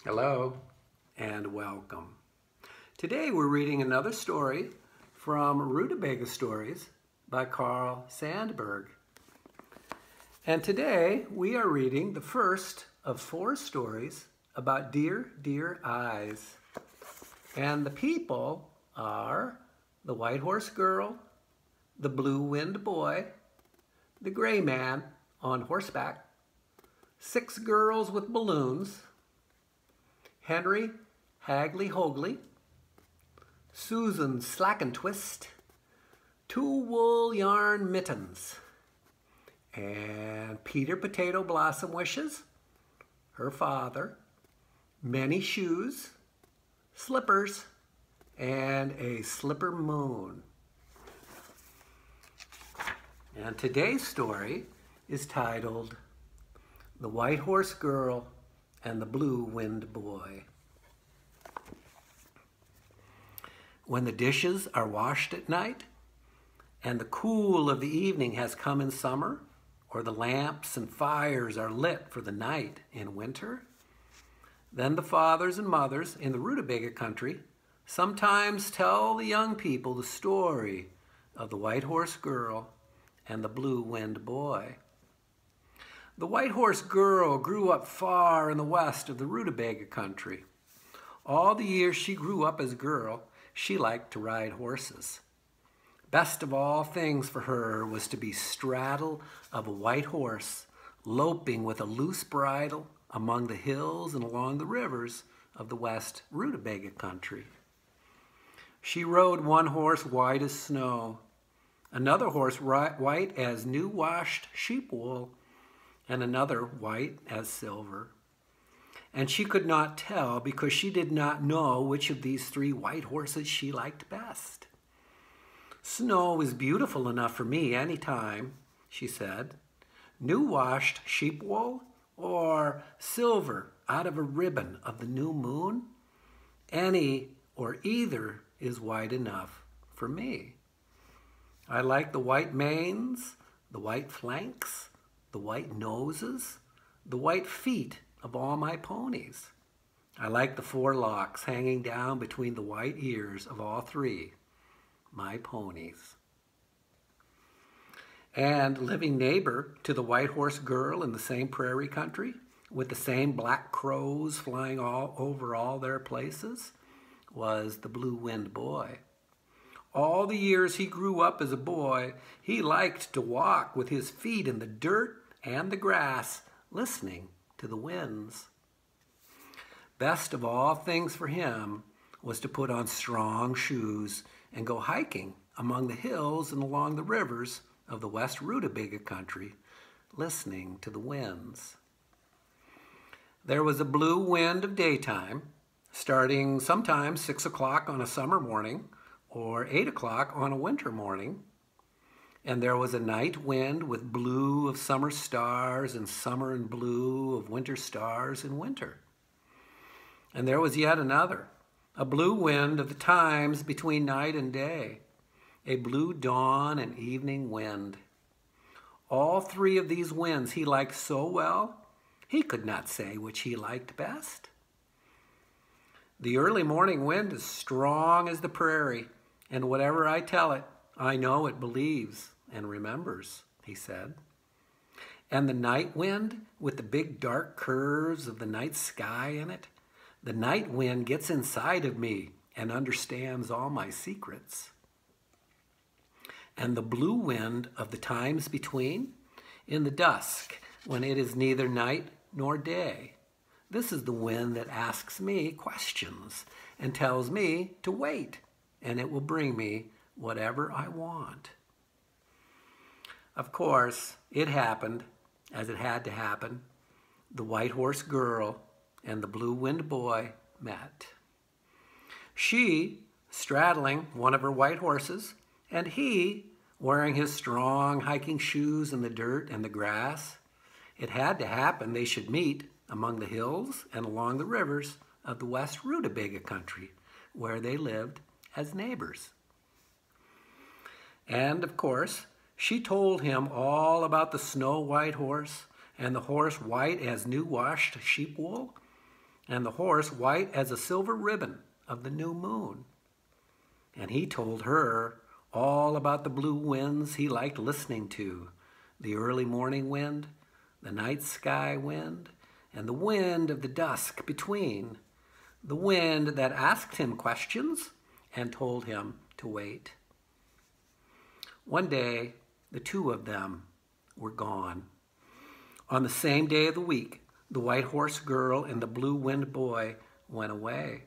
Hello and welcome. Today we're reading another story from Rootabaga Stories by Carl Sandburg. And today we are reading the first of 4 stories about dear, dear eyes. And the people are the White Horse Girl, the Blue Wind Boy, the Gray Man on horseback, 6 girls with balloons, Henry Hagley Hogley, Susan Slackentwist, 2 wool yarn mittens, and Peter Potato Blossom Wishes, her father, many shoes, slippers, and a slipper moon. And today's story is titled The White Horse Girl and the Blue Wind Boy. When the dishes are washed at night, and the cool of the evening has come in summer, or the lamps and fires are lit for the night in winter, then the fathers and mothers in the Rootabaga country sometimes tell the young people the story of the White Horse Girl and the Blue Wind Boy. The White Horse Girl grew up far in the west of the Rootabaga country. All the years she grew up as a girl, she liked to ride horses. Best of all things for her was to be straddle of a white horse, loping with a loose bridle among the hills and along the rivers of the west Rootabaga country. She rode one horse white as snow, another horse white as new washed sheep wool, and another white as silver. And she could not tell because she did not know which of these 3 white horses she liked best. Snow is beautiful enough for me any time, she said. New washed sheep wool or silver out of a ribbon of the new moon? Any or either is white enough for me. I like the white manes, the white flanks, the white noses, the white feet of all my ponies. I like the 4 locks hanging down between the white ears of all 3, my ponies. And living neighbor to the White Horse Girl in the same prairie country, with the same black crows flying all over all their places, was the Blue Wind Boy. All the years he grew up as a boy, he liked to walk with his feet in the dirt and the grass, listening to the winds. Best of all things for him was to put on strong shoes and go hiking among the hills and along the rivers of the West Rootabaga country, listening to the winds. There was a blue wind of daytime, starting sometimes 6 o'clock on a summer morning or 8 o'clock on a winter morning. And there was a night wind with blue of summer stars and summer and blue of winter stars in winter. And there was yet another, a blue wind of the times between night and day, a blue dawn and evening wind. All 3 of these winds he liked so well, he could not say which he liked best. The early morning wind is strong as the prairie, and whatever I tell it, I know it believes and remembers, he said. And the night wind, with the big dark curves of the night sky in it, the night wind gets inside of me and understands all my secrets. And the blue wind of the times between, in the dusk, when it is neither night nor day, this is the wind that asks me questions and tells me to wait, and it will bring me whatever I want. Of course, it happened as it had to happen. The White Horse Girl and the Blue Wind Boy met. She straddling one of her white horses, and he wearing his strong hiking shoes in the dirt and the grass. It had to happen they should meet among the hills and along the rivers of the West Rootabaga country, where they lived as neighbors. And, of course, she told him all about the snow-white horse and the horse white as new-washed sheep wool, and the horse white as a silver ribbon of the new moon. And he told her all about the blue winds he liked listening to, the early morning wind, the night sky wind, and the wind of the dusk between, the wind that asked him questions and told him to wait. One day, the two of them were gone. On the same day of the week, the white horse girl and the blue wind boy went away.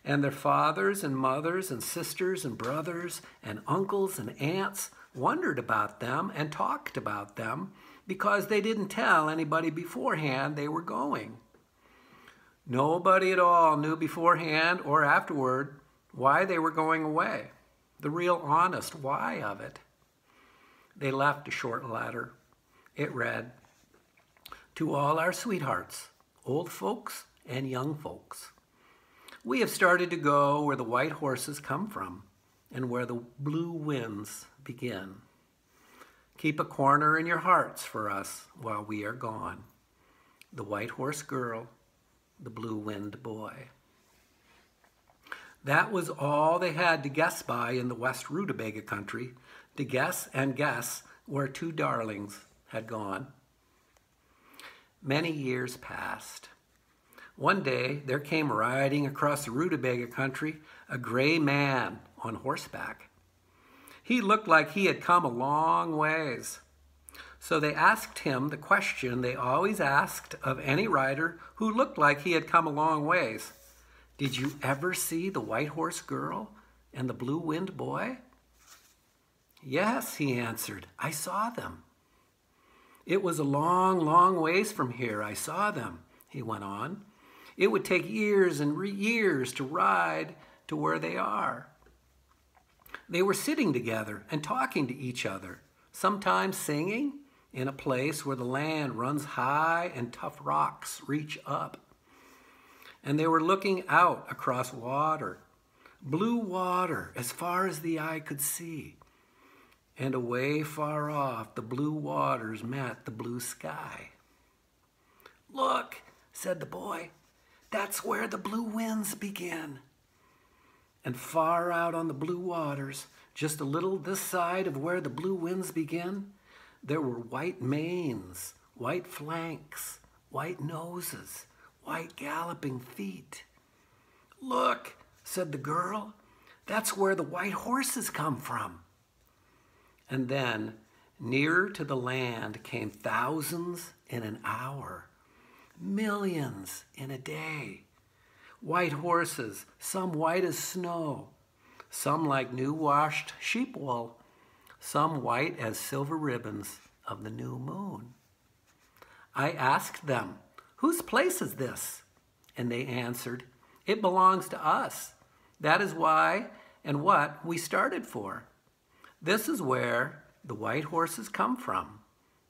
And their fathers and mothers and sisters and brothers and uncles and aunts wondered about them and talked about them because they didn't tell anybody beforehand they were going. Nobody at all knew beforehand or afterward why they were going away, the real honest why of it. They left a short letter. It read, "To all our sweethearts, old folks and young folks, we have started to go where the white horses come from and where the blue winds begin. Keep a corner in your hearts for us while we are gone. The white horse girl, the blue wind boy." That was all they had to guess by in the West Rootabaga country, to guess and guess where two darlings had gone. Many years passed. One day, there came riding across the Rootabaga country a gray man on horseback. He looked like he had come a long ways. So they asked him the question they always asked of any rider who looked like he had come a long ways. "Did you ever see the white horse girl and the blue wind boy?" "Yes," he answered, "I saw them." "It was a long, long ways from here I saw them," he went on. "It would take years and years to ride to where they are." They were sitting together and talking to each other, sometimes singing in a place where the land runs high and tough rocks reach up. And they were looking out across water, blue water as far as the eye could see. And away far off, the blue waters met the blue sky. "Look," said the boy, "that's where the blue winds begin." And far out on the blue waters, just a little this side of where the blue winds begin, there were white manes, white flanks, white noses, white galloping feet. "Look," said the girl, "that's where the white horses come from." And then, nearer to the land came thousands in an hour, millions in a day. White horses, some white as snow, some like new-washed sheep wool, some white as silver ribbons of the new moon. I asked them, "Whose place is this?" And they answered, "It belongs to us. That is why and what we started for. This is where the white horses come from,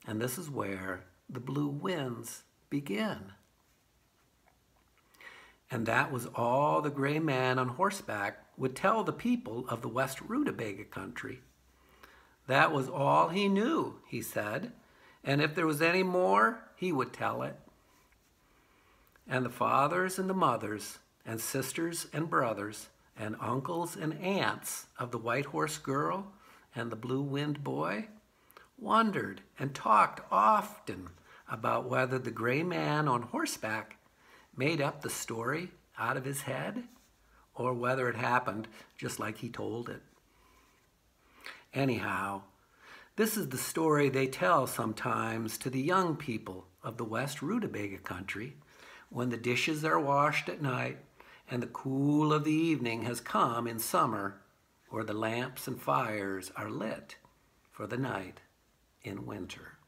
and this is where the blue winds begin." And that was all the gray man on horseback would tell the people of the West Rootabaga country. That was all he knew, he said, and if there was any more, he would tell it. And the fathers and the mothers and sisters and brothers and uncles and aunts of the white horse girl and the blue wind boy wondered and talked often about whether the gray man on horseback made up the story out of his head or whether it happened just like he told it. Anyhow, this is the story they tell sometimes to the young people of the West Rootabaga country when the dishes are washed at night and the cool of the evening has come in summer, or the lamps and fires are lit for the night in winter.